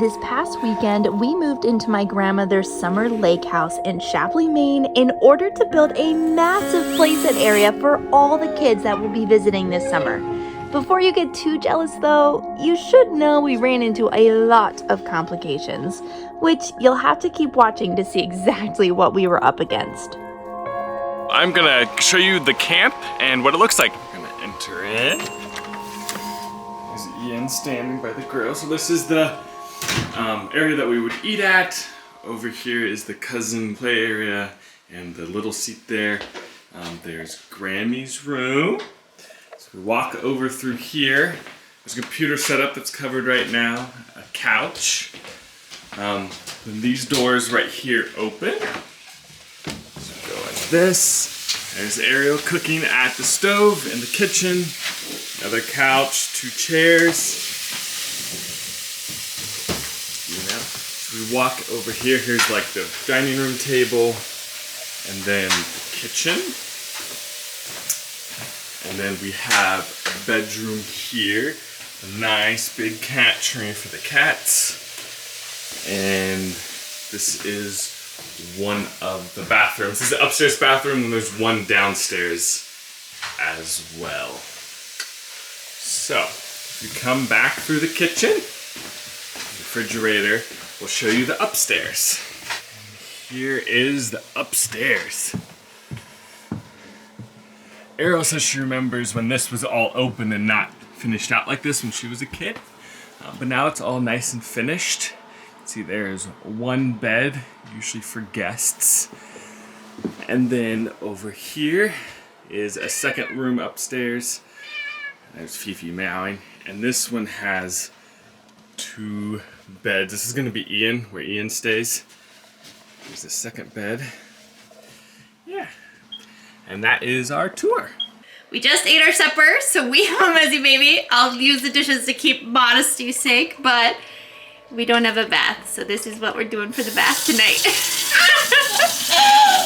This past weekend, we moved into my grandmother's summer lake house in Shapleigh, Maine in order to build a massive playset area for all the kids that will be visiting this summer. Before you get too jealous though, you should know we ran into a lot of complications, which you'll have to keep watching to see exactly what we were up against. I'm gonna show you the camp and what it looks like. I'm gonna enter in. There's Ian standing by the grill. So this is the area that we would eat at. Over here is the cousin play area and the little seat there. There's Grammy's room. So we walk over through here. There's a computer setup that's covered right now, a couch. Then these doors right here open. So go like this. There's Ariel cooking at the stove in the kitchen. Another couch, 2 chairs. So we walk over here. Here's like the dining room table, and then the kitchen. And then we have a bedroom here. A nice big cat tree for the cats. And this is one of the bathrooms. This is the upstairs bathroom, and there's one downstairs as well. So, if you come back through the kitchen, the refrigerator will show you the upstairs. And here is the upstairs. Ariel says she remembers when this was all open and not finished out like this when she was a kid. But now it's all nice and finished. See, there's one bed, usually for guests. And then over here is a second room upstairs. There's Fifi meowing. And this one has 2 beds. This is gonna be Ian, where Ian stays. There's the second bed. Yeah. And that is our tour. We just ate our supper, so we have a messy baby. I'll use the dishes to keep modesty's sake, but we don't have a bath, so this is what we're doing for the bath tonight.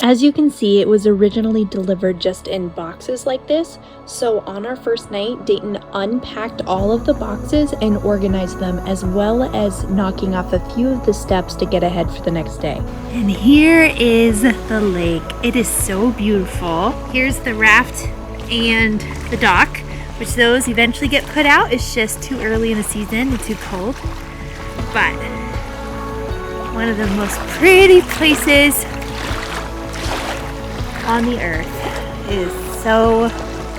As you can see, it was originally delivered just in boxes like this. So on our first night, Dayton unpacked all of the boxes and organized them, as well as knocking off a few of the steps to get ahead for the next day. And here is the lake. It is so beautiful. Here's the raft and the dock, which those eventually get put out. It's just too early in the season and too cold. But one of the most pretty places on the earth. Is so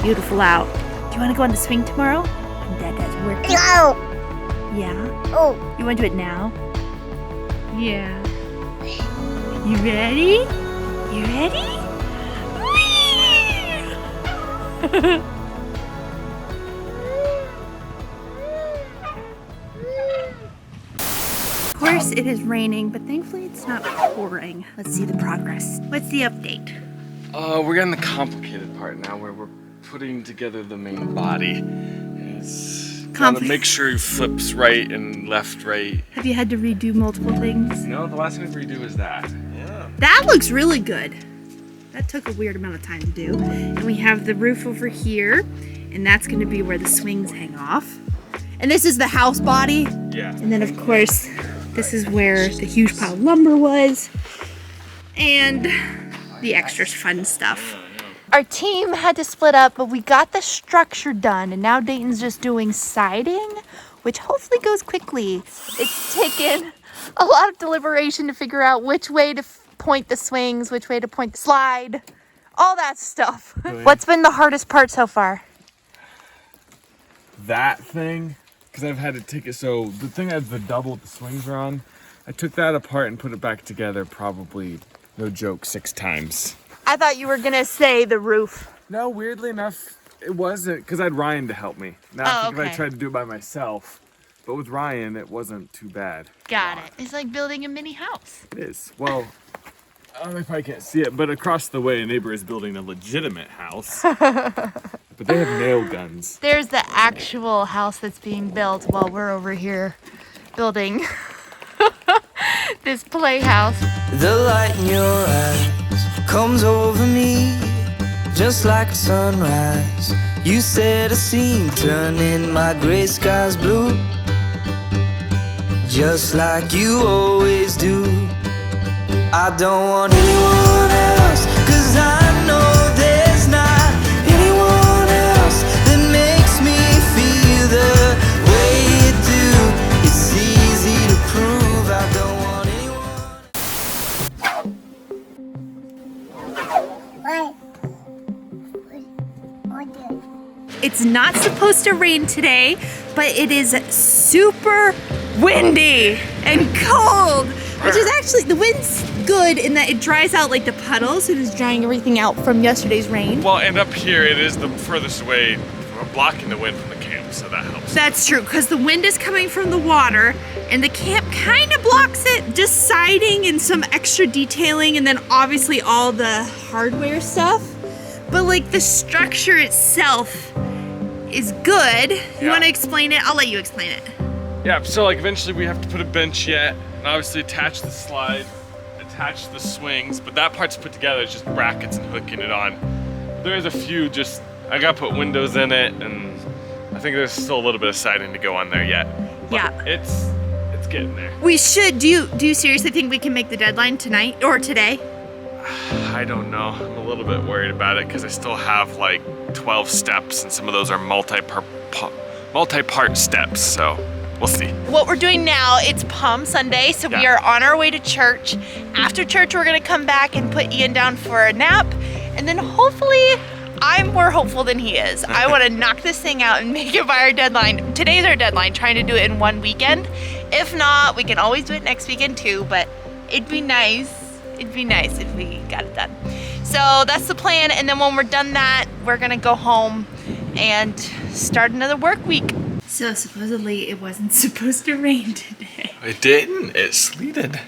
beautiful out. Do you want to go on the swing tomorrow? Dad does work. No. Yeah? Oh. You want to do it now? Yeah. You ready? You ready? Of course it is raining, but thankfully it's not pouring. Let's see the progress. What's the update? We're getting the complicated part now, where we're putting together the main body. It's gotta make sure it flips right and left right. Have you had to redo multiple things? No, the last thing we redo is that. Yeah. That looks really good. That took a weird amount of time to do. And we have the roof over here, and that's gonna be where the swings hang off. And this is the house body. Yeah. And then of course, this is where the huge pile of lumber was. And the extras fun stuff. Our team had to split up, but we got the structure done, and now Dayton's just doing siding, which hopefully goes quickly. It's taken a lot of deliberation to figure out which way to point the swings, which way to point the slide, all that stuff. What's been the hardest part so far? That thing, because I've had to take it, so the thing that's the double the swings are on, I took that apart and put it back together probably, no joke, 6 times. I thought you were gonna say the roof. No, weirdly enough, it wasn't, because I had Ryan to help me. Now, I think if I tried to do it by myself, but with Ryan, it wasn't too bad. Got it. It's like building a mini house. It is. Well, they probably can't see it, but across the way, a neighbor is building a legitimate house. But they have nail guns. There's the actual house that's being built while we're over here building this playhouse. The light in your eyes comes over me just like a sunrise. You set a scene, turning my gray skies blue. just like you always do. I don't want anyone else, 'cause I know there's not anyone else that makes me feel the way you do. It's easy to prove I don't want anyone. It's not supposed to rain today, but it is super windy and cold, which is actually, the wind's good in that it dries out like the puddles. It is drying everything out from yesterday's rain. Well, and up here it is the furthest away. We're blocking the wind from the camp, so that helps. That's true, because the wind is coming from the water and the camp kind of blocks it, just siding and some extra detailing, and then obviously all the hardware stuff. But like the structure itself is good. You want to explain it? I'll let you explain it. Yeah, so like eventually we have to put a bench yet, and obviously attach the slide, attach the swings, but that part's put together, it's just brackets and hooking it on. There is a few just, I gotta put windows in it, and I think there's still a little bit of siding to go on there yet. But yeah. It's getting there. We should, do you seriously think we can make the deadline tonight or today? I don't know, I'm a little bit worried about it because I still have like 12 steps, and some of those are multi-part steps, so we'll see. What we're doing now, it's Palm Sunday, so we are on our way to church. After church, we're gonna come back and put Ian down for a nap, and then hopefully, I'm more hopeful than he is. I wanna knock this thing out and make it by our deadline. Today's our deadline, trying to do it in one weekend. If not, we can always do it next weekend too, but it'd be nice. It'd be nice if we got it done. So that's the plan, and then when we're done that, we're gonna go home and start another work week. So supposedly it wasn't supposed to rain today. It didn't, it sleeted.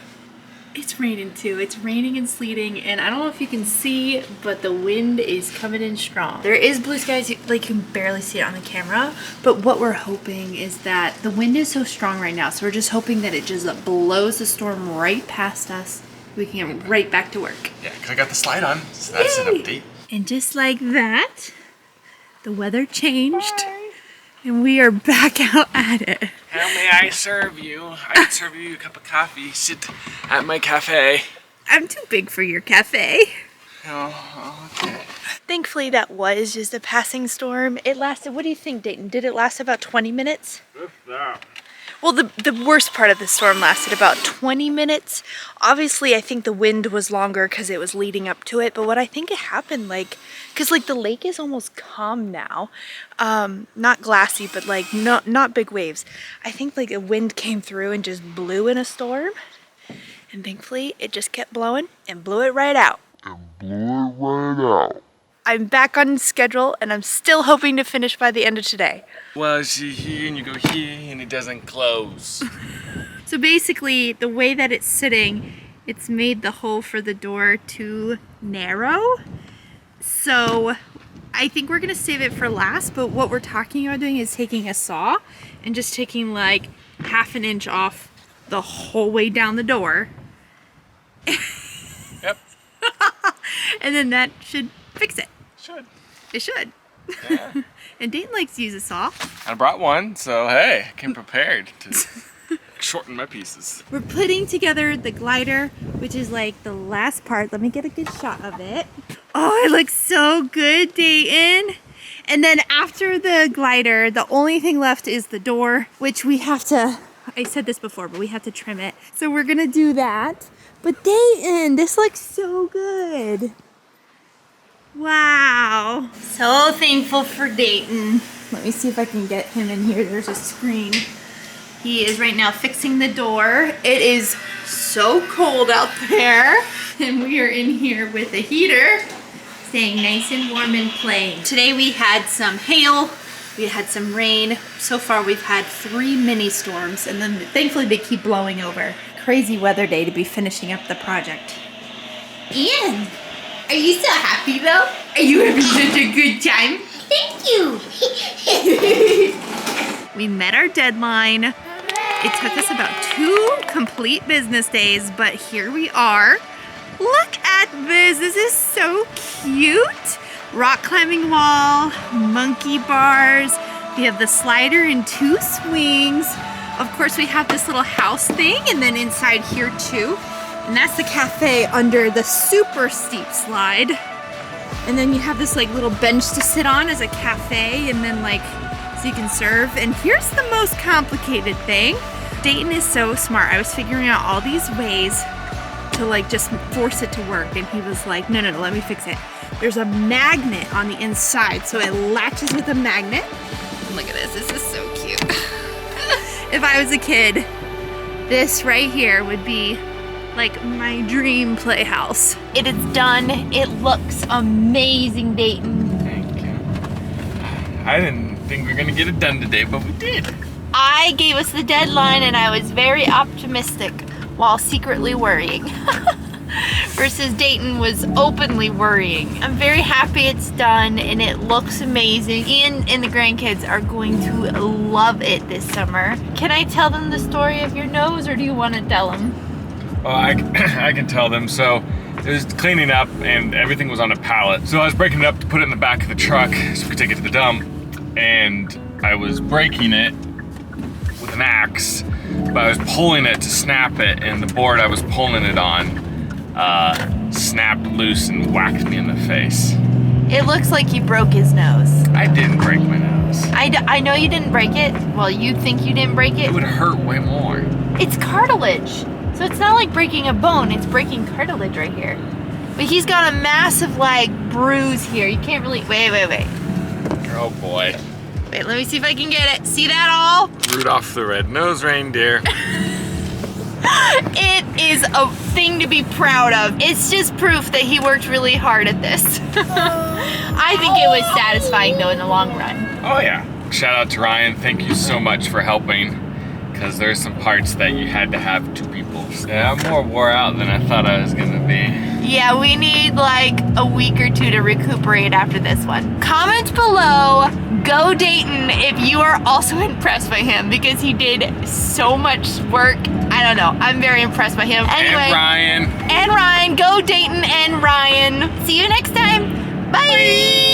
It's raining too. It's raining and sleeting, and I don't know if you can see, but the wind is coming in strong. There is blue skies, like you can barely see it on the camera, but what we're hoping is that the wind is so strong right now, so we're just hoping that it just blows the storm right past us. We can get right back to work. Yeah, because I got the slide on, so that's an update. And just like that, the weather changed, and we are back out at it. How may I serve you? I can serve you a cup of coffee. Sit at my cafe. I'm too big for your cafe. Oh, okay. Thankfully, that was just a passing storm. It lasted, what do you think, Dayton? Did it last about 20 minutes? Well, the worst part of the storm lasted about 20 minutes. Obviously, I think the wind was longer because it was leading up to it. But what I think it happened, like, because like the lake is almost calm now. Not glassy, but like not big waves. I think like a wind came through and just blew in a storm. And thankfully, it just kept blowing and blew it right out. I'm back on schedule, and I'm still hoping to finish by the end of today. Well, see here, and you go here, and it doesn't close. So basically, the way that it's sitting, it's made the hole for the door too narrow. So I think we're gonna save it for last, but what we're talking about doing is taking a saw and just taking like ½ an inch off the whole way down the door. Yep. And then that should fix it. It should. Yeah. And Dayton likes to use a saw. I brought one, so hey, I came prepared to shorten my pieces. We're putting together the glider, which is like the last part. Let me get a good shot of it. Oh, it looks so good, Dayton. And then after the glider, the only thing left is the door, which we have to, I said this before, but we have to trim it. So we're gonna do that. But Dayton, this looks so good. Wow. So thankful for Dayton. Let me see if I can get him in here. There's a screen. He is right now fixing the door. It is so cold out there, and we are in here with a heater, staying nice and warm and playing. Today we had some hail, we had some rain. So far we've had 3 mini storms, and then thankfully they keep blowing over. Crazy weather day to be finishing up the project. Ian, are you so happy though? Are you having such a good time? Thank you. We met our deadline. It took us about 2 complete business days, but here we are. Look at this. This is so cute. Rock climbing wall, monkey bars. We have the slider and 2 swings. of course, we have this little house thing, and then inside here too. And that's the cafe under the super steep slide. And then you have this like little bench to sit on as a cafe, and then like, so you can serve. And here's the most complicated thing. Dayton is so smart. I was figuring out all these ways to like just force it to work, and he was like, no, let me fix it. There's a magnet on the inside, so it latches with a magnet. Look at this is so cute. If I was a kid, this right here would be like my dream playhouse. It is done. It looks amazing, Dayton. Thank you. I didn't think we were gonna get it done today, but we did. I gave us the deadline and I was very optimistic while secretly worrying. Versus Dayton was openly worrying. I'm very happy it's done and it looks amazing. Ian and the grandkids are going to love it this summer. Can I tell them the story of your nose, or do you want to tell them? Well, I can tell them. So it was cleaning up and everything was on a pallet. So I was breaking it up to put it in the back of the truck so we could take it to the dump. And I was breaking it with an axe, but I was pulling it to snap it, and the board I was pulling it on snapped loose and whacked me in the face. It looks like you broke his nose. I didn't break my nose. I know you didn't break it. Well, you think you didn't break it. It would hurt way more. It's cartilage. So it's not like breaking a bone, it's breaking cartilage right here. But he's got a massive like bruise here. You can't really, wait. Oh boy. Wait, let me see if I can get it. See that all? Rudolph the red-nosed reindeer. It is a thing to be proud of. It's just proof that he worked really hard at this. I think it was satisfying though in the long run. Oh yeah. Shout out to Ryan. Thank you so much for helping, because there's some parts that you had to have two people. Yeah, I'm more wore out than I thought I was gonna be. Yeah, we need like a week or two to recuperate after this one. Comment below, go Dayton, if you are also impressed by him, because he did so much work. I don't know, I'm very impressed by him. Anyway, And Ryan. go Dayton and Ryan. See you next time. Bye.